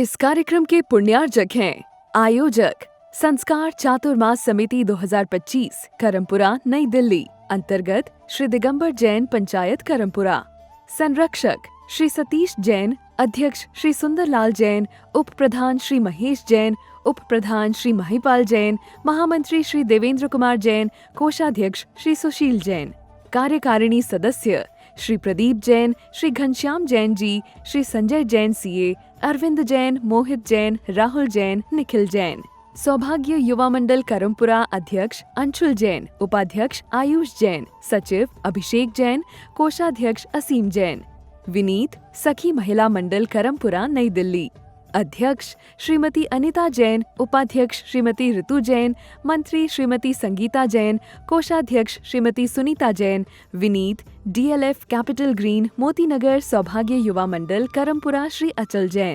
इस कार्यक्रम के पुण्यार्जक हैं आयोजक संस्कार चातुर्मास समिति 2025 करमपुरा नई दिल्ली अंतर्गत श्री दिगंबर जैन पंचायत करमपुरा। संरक्षक श्री सतीश जैन, अध्यक्ष श्री सुंदरलाल जैन, उप प्रधान श्री महेश जैन, उप प्रधान श्री महिपाल जैन, महामंत्री श्री देवेंद्र कुमार जैन, कोषाध्यक्ष श्री सुशील जैन। कार्यकारिणी सदस्य श्री प्रदीप जैन, श्री घनश्याम जैन जी, श्री संजय जैन सीए, अरविंद जैन, मोहित जैन, राहुल जैन, निखिल जैन। सौभाग्य युवा मंडल करमपुरा अध्यक्ष अंशुल जैन, उपाध्यक्ष आयुष जैन, सचिव अभिषेक जैन, कोषाध्यक्ष असीम जैन। विनीत सखी महिला मंडल करमपुरा नई दिल्ली अध्यक्ष श्रीमती अनिता जैन, उपाध्यक्ष श्रीमती ऋतु जैन, मंत्री श्रीमती संगीता जैन, कोषाध्यक्ष Shrimati Sunita Jain. Vineet DLF capital green Motinagar सौभाग्य युवा मंडल करमपुरा श्री अचल जैन।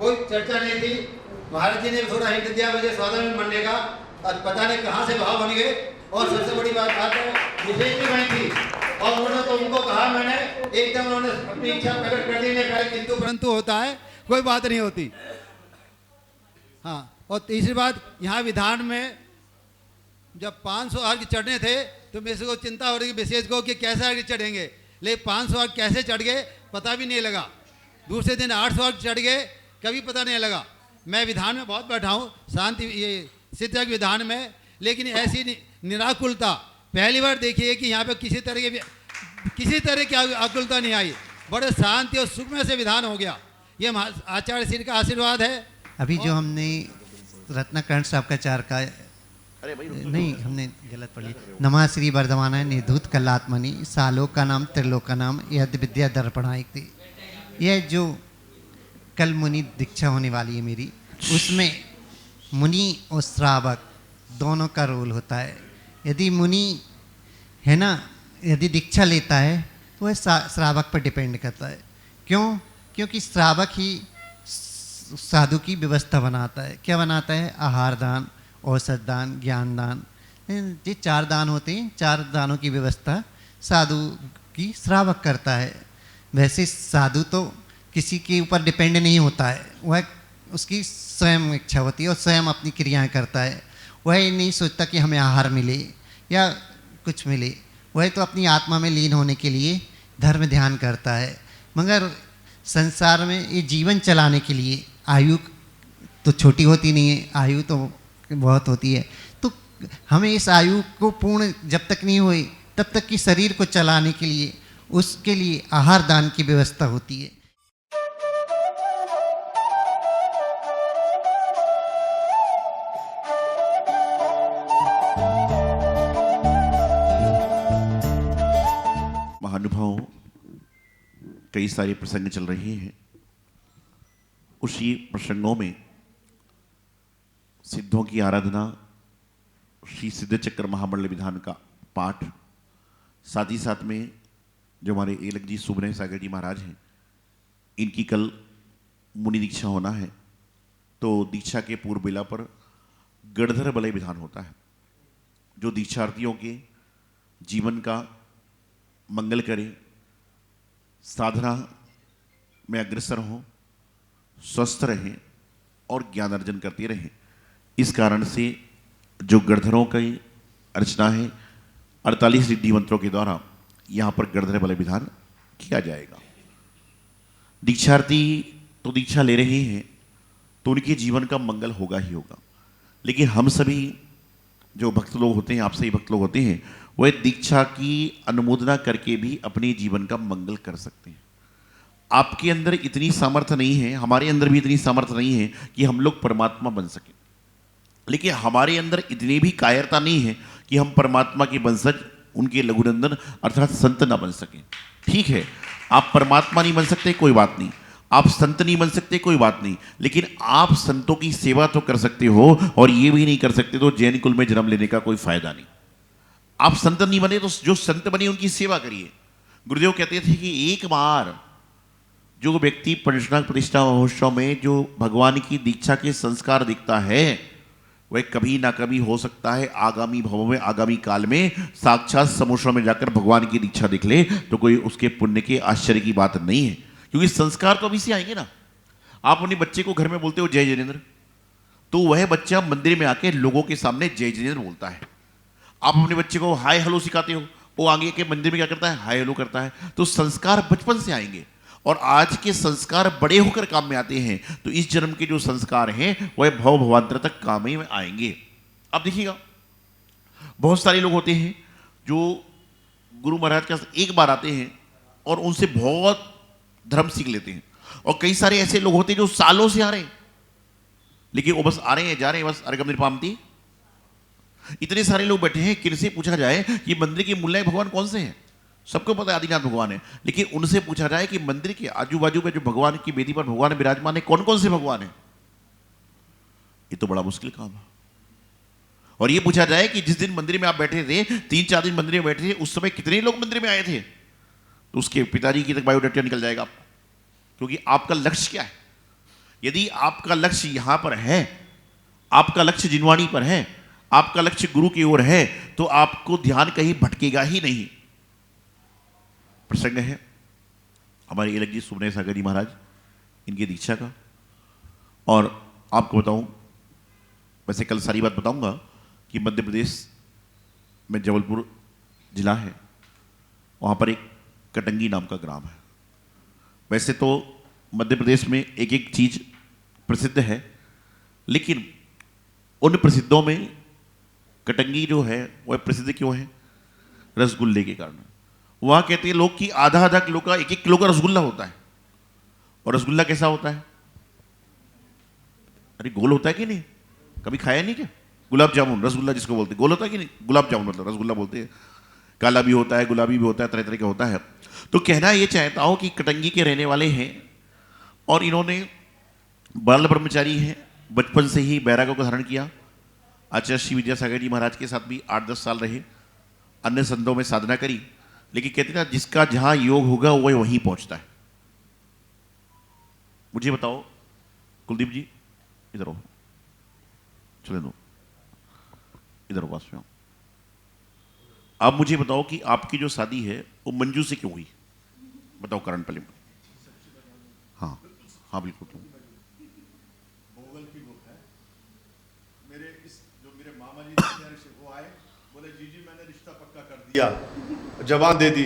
कोई चर्चा नहीं थी। महाराज जी ने थोड़ा हिंट दिया मुझे स्वागत में बनने का, और पता नहीं कहाँ से भाव बन गए। और सबसे बड़ी बात है विशेष भी बनी थी, और उन्होंने तो उनको कहा, मैंने एकदम उन्होंने अपनी इच्छा प्रकट कर दी, ने कहा किंतु परंतु होता है, कोई बात नहीं होती। हाँ, और तीसरी बात, यहाँ विधान में जब 500 अर्घ चढ़ने थे तो मेरे को चिंता हो रही है विशेष को कि कैसे अर्घ चढ़ेंगे, लेकिन 500 अर्घ कैसे चढ़ गए पता भी नहीं लगा। दूसरे दिन 800 अर्घ चढ़ गए, कभी पता नहीं लगा। मैं विधान में बहुत बैठा हूँ, शांति ये सिद्ध विधान में, लेकिन ऐसी निराकुलता पहली बार देखी है कि यहाँ पे किसी तरह की आकुलता नहीं आई। बड़े शांति और सुख से विधान हो गया। ये आचार्य श्री का आशीर्वाद है। अभी जो हमने रत्नाकर्ण साहब का चार का नहीं, हमने गलत पढ़ी। नमः श्री वर्धमानाय निर्धूत कलात्मनि सालोक का नाम त्रिलोक का नाम यद विद्या दर्पणायक थी। यह जो कल मुनि दीक्षा होने वाली है मेरी, उसमें मुनि और श्रावक दोनों का रोल होता है। यदि मुनि है ना, यदि दीक्षा लेता है तो वह श्रावक पर डिपेंड करता है। क्यों? क्योंकि श्रावक ही साधु की व्यवस्था बनाता है। क्या बनाता है? आहार दान, औषध दान, ज्ञान दान, ये 4 दान होते हैं। 4 दानों की व्यवस्था साधु की श्रावक करता है। वैसे साधु तो किसी के ऊपर डिपेंड नहीं होता है, वह उसकी स्वयं इच्छा होती है और स्वयं अपनी क्रियाएं करता है। वह नहीं सोचता कि हमें आहार मिले या कुछ मिले, वह तो अपनी आत्मा में लीन होने के लिए धर्म ध्यान करता है। मगर संसार में ये जीवन चलाने के लिए आयु तो छोटी होती नहीं है, आयु तो बहुत होती है। तो हमें इस आयु को पूर्ण जब तक नहीं हुई तब तक की शरीर को चलाने के लिए उसके लिए आहार दान की व्यवस्था होती है। महानुभाव, कई सारे प्रसंग चल रहे हैं। उसी प्रसंगों में सिद्धों की आराधना, श्री सिद्ध चक्र महामंडल विधान का पाठ, साथ ही साथ में जो हमारे एलक जी सुब्रह सागर जी महाराज हैं, इनकी कल मुनि दीक्षा होना है। तो दीक्षा के पूर्व बेला पर गणधर बलय विधान होता है, जो दीक्षार्थियों के जीवन का मंगल करे, साधना में अग्रसर हों, स्वस्थ रहें और ज्ञान अर्जन करते रहें। इस कारण से जो गणधरों की अर्चना है 48 सिद्धि मंत्रों के द्वारा यहाँ पर गणधर बलय विधान किया जाएगा। दीक्षार्थी तो दीक्षा ले रहे हैं तो उनके जीवन का मंगल होगा ही होगा, लेकिन हम सभी जो भक्त लोग होते हैं, आप सभी भक्त लोग होते हैं, वह दीक्षा की अनुमोदना करके भी अपने जीवन का मंगल कर सकते हैं। आपके अंदर इतनी सामर्थ्य नहीं है, हमारे अंदर भी इतनी सामर्थ्य नहीं है कि हम लोग परमात्मा बन सकें, लेकिन हमारे अंदर इतनी भी कायरता नहीं है कि हम परमात्मा के वंशज, उनके लघुनंदन अर्थात संत ना बन सकें। ठीक है, आप परमात्मा नहीं बन सकते, कोई बात नहीं, आप संत नहीं बन सकते, कोई बात नहीं, लेकिन आप संतों की सेवा तो कर सकते हो। और ये भी नहीं कर सकते तो जैन कुल में जन्म लेने का कोई फायदा नहीं। आप संत नहीं बने तो जो संत बने उनकी सेवा करिए। गुरुदेव कहते थे कि एक बार जो व्यक्ति प्रतिष्ठा महोत्सव में जो भगवान की दीक्षा के संस्कार दिखता है, वह कभी ना कभी हो सकता है आगामी भवों में, आगामी काल में साक्षात समुद्र में जाकर भगवान की दीक्षा दिख ले, तो कोई उसके पुण्य के आश्चर्य की बात नहीं है, क्योंकि संस्कार तो अभी से आएंगे ना। आप अपने बच्चे को घर में बोलते हो जय जिनेन्द्र, तो वह बच्चा मंदिर में आके लोगों के सामने जय जिनेन्द्र बोलता है। आप अपने बच्चे को हाय हेलो सिखाते हो, वो आगे के मंदिर में क्या करता है? हाय हेलो करता है। तो संस्कार बचपन से आएंगे, और आज के संस्कार बड़े होकर काम में आते हैं। तो इस जन्म के जो संस्कार हैं वह भव भवांतर तक काम ही में आएंगे। अब देखिएगा, बहुत सारे लोग होते हैं जो गुरु महाराज के पास एक बार आते हैं और उनसे बहुत धर्म सीख लेते हैं, और कई सारे ऐसे लोग होते हैं जो सालों से आ रहे हैं, लेकिन वो बस आ रहे हैं, जा रहे हैं, बस अर्घम निर्पामती। इतने सारे लोग बैठे हैं, किनसे पूछा जाए कि मंदिर के मूल्य भगवान कौन से हैं? सबको पता है आदिनाथ भगवान है, लेकिन उनसे पूछा जाए कि मंदिर के आजू बाजू में जो भगवान की वेदी पर भगवान विराजमान है, कौन कौन से भगवान है? ये तो बड़ा मुश्किल काम है। और ये पूछा जाए कि जिस दिन मंदिर में आप बैठे थे, 3-4 दिन मंदिर में बैठे थे, उस समय कितने लोग मंदिर में आए थे, तो उसके पिताजी की तक बायोडाटा निकल जाएगा आपको, क्योंकि आपका लक्ष्य क्या है। यदि आपका लक्ष्य यहां पर है, आपका लक्ष्य जिनवाणी पर है, आपका लक्ष्य गुरु की ओर है, तो आपको ध्यान कहीं भटकेगा ही नहीं। प्रसंग है हमारे एलक जी सुबनय सागर जी महाराज, इनकी दीक्षा का। और आपको बताऊं, वैसे कल सारी बात बताऊंगा कि मध्य प्रदेश में जबलपुर जिला है, वहां पर एक कटंगी नाम का ग्राम है। वैसे तो मध्य प्रदेश में एक एक चीज प्रसिद्ध है, लेकिन उन प्रसिद्धों में कटंगी जो है वह प्रसिद्ध क्यों है? रसगुल्ले के कारण। वहां कहते हैं लोग कि आधा आधा किलो का, 1-1 किलो का रसगुल्ला होता है। और रसगुल्ला कैसा होता है? अरे गोल होता है कि नहीं? कभी खाया नहीं क्या? गुलाब जामुन, रसगुल्ला जिसको बोलते हैं, गोल होता है कि नहीं? गुलाब जामुन मतलब रसगुल्ला बोलते हैं। काला भी होता है, गुलाबी भी होता है, तरह तरह का होता है। तो कहना ये चाहता हूं कि कटंगी के रहने वाले हैं और इन्होंने बाल ब्रह्मचारी हैं, बचपन से ही बैरागों का धारण किया। आचार्य श्री विद्यासागर जी महाराज के साथ भी 8-10 साल रहे, अन्य संतों में साधना करी, लेकिन कहते ना जिसका जहां योग होगा वह वहीं पहुंचता है। मुझे बताओ कुलदीप जी, इधर हो, चले दो, इधर पास में। आप मुझे बताओ कि आपकी जो शादी है वो मंजू से क्यों हुई? बताओ कारण पहले। हाँ हाँ बिल्कुल। भूगोल की बुक है मेरे मामा जी से वो आए, बोले जी मैंने रिश्ता पक्का कर दिया, जवान दे दी,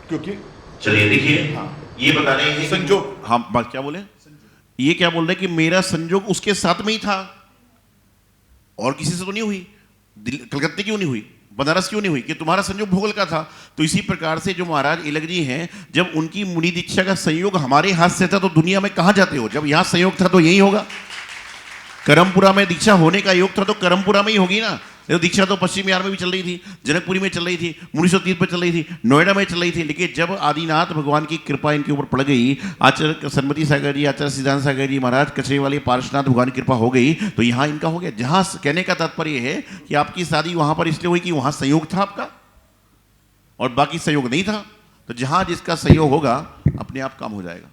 क्योंकि चलिए देखिए, हाँ ये बता रहे हैं संजोग। हाँ बात क्या बोले? ये क्या बोल रहे हैं कि मेरा संजोग उसके साथ में ही था और किसी से तो नहीं हुई। कलकत्ते क्यों नहीं हुई? बनारस क्यों नहीं हुई? कि तुम्हारा संयोग भूगोल का था। तो इसी प्रकार से जो महाराज एलक जी हैं, जब उनकी मुनि दीक्षा का संयोग हमारे हाथ से था तो दुनिया में कहां जाते हो? जब यहां संयोग था तो यही होगा। करमपुरा में दीक्षा होने का योग था तो करमपुरा में ही होगी ना। तो दीक्षा तो पश्चिम बिहार में भी चल रही थी, जनकपुरी में चल रही थी, मुनीश्वर तीर्थ पर चल रही थी, नोएडा में चल रही थी, लेकिन जब आदिनाथ भगवान की कृपा इनके ऊपर पड़ गई, आचार्य सन्मति सागर जी, आचार्य सिद्धांत सागर जी महाराज, कचरे वाले पार्श्वनाथ भगवान की कृपा हो गई, तो यहाँ इनका हो गया। जहां कहने का तात्पर्य है कि आपकी शादी वहां पर इसलिए हुई कि वहां संयोग था आपका और बाकी संयोग नहीं था। तो जहां जिसका संयोग होगा अपने आप काम हो जाएगा।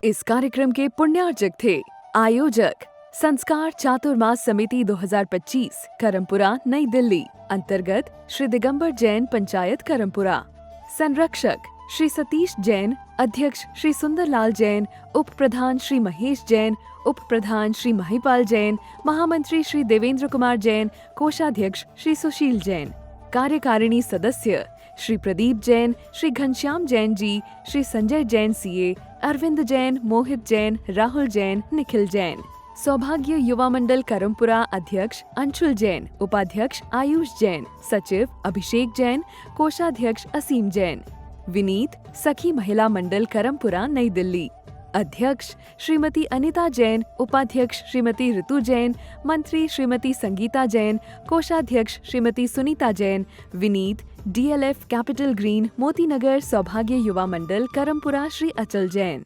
इस कार्यक्रम के पुण्यार्जक थे आयोजक संस्कार चातुर्मास समिति 2025 करमपुरा नई दिल्ली अंतर्गत श्री दिगंबर जैन पंचायत करमपुरा। संरक्षक श्री सतीश जैन, अध्यक्ष श्री सुंदरलाल जैन, उप प्रधान श्री महेश जैन, उप प्रधान श्री महिपाल जैन, महामंत्री श्री देवेंद्र कुमार जैन, कोषाध्यक्ष श्री सुशील जैन। कार्यकारिणी सदस्य श्री प्रदीप जैन, श्री घनश्याम जैन जी, श्री संजय जैन सीए, अरविंद जैन, मोहित जैन, राहुल जैन, निखिल जैन। सौभाग्य युवा मंडल करमपुरा अध्यक्ष अंशुल जैन, उपाध्यक्ष आयुष जैन, सचिव अभिषेक जैन, कोषाध्यक्ष असीम जैन। विनीत सखी महिला मंडल करमपुरा नई दिल्ली अध्यक्ष श्रीमती अनिता जैन, उपाध्यक्ष श्रीमती ऋतु जैन, मंत्री श्रीमती संगीता जैन, कोषाध्यक्ष Shrimati Sunita Jain. Vineet DLF capital green Motinagar सौभाग्य युवा मंडल करमपुरा श्री अचल जैन।